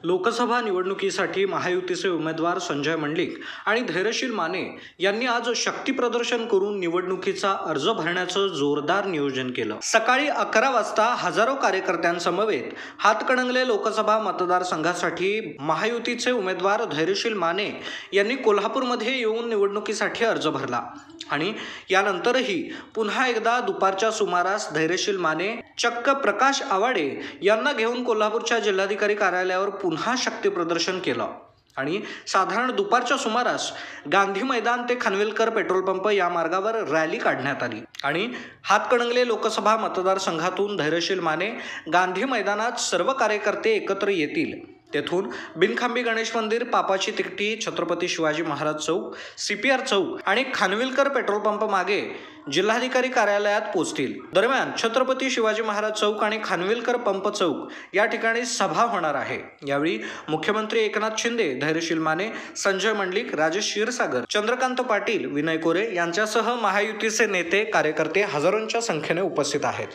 लोकसभा निवडणुकीसाठी महायुतीचे उमेदवार संजय मंडलिक आणि धैर्यशील माने यांनी आज शक्ती प्रदर्शन करून निवडणुकीचा अर्ज भरण्याचं जोरदार नियोजन केलं। सकाळी 11 वाजता हजारो कार्यकर्त्यांसमवेत हातकणंगले लोकसभा मतदारसंघासाठी महायुतीचे उमेदवार धैर्यशील माने यांनी कोल्हापूरमध्ये येऊन निवडणुकीसाठी अर्ज भरला आणि यानंतरही पुन्हा एकदा दुपारच्या सुमारास धैर्यशील माने चक्क प्रकाश आवाडे यांना घेऊन कोल्हापूरच्या जिल्हाधिकारी कार्यालयावर पुन्हा शक्ती प्रदर्शन केलं आणि साधारण दुपारच्या सुमारास गांधी मैदान ते खानविलकर पेट्रोल पंप या मार्गावर रॅली काढण्यात आली आणि हातकणंगले लोकसभा मतदारसंघातून धैर्यशील माने गांधी मैदानात सर्व कार्यकर्ते एकत्र येतील। तेथून बिनखांबी गणेश मंदिर, पापाची तिकटी, छत्रपती शिवाजी महाराज चौक, CPR चौक आणि खानविलकर पेट्रोल पंप मागे जिल्हाधिकारी कार्यालयात पोहोचतील। दरम्यान छत्रपती शिवाजी महाराज चौक आणि खानविलकर पंप चौक या ठिकाणी सभा होणार आहे। यावेळी मुख्यमंत्री एकनाथ शिंदे, धैर्यशील माने, संजय मंडलिक, राजेश क्षीरसागर, चंद्रकांत पाटील, विनय कोरे यांच्यासह महायुतीचे नेते कार्यकर्ते हजारोंच्या संख्येने उपस्थित आहेत।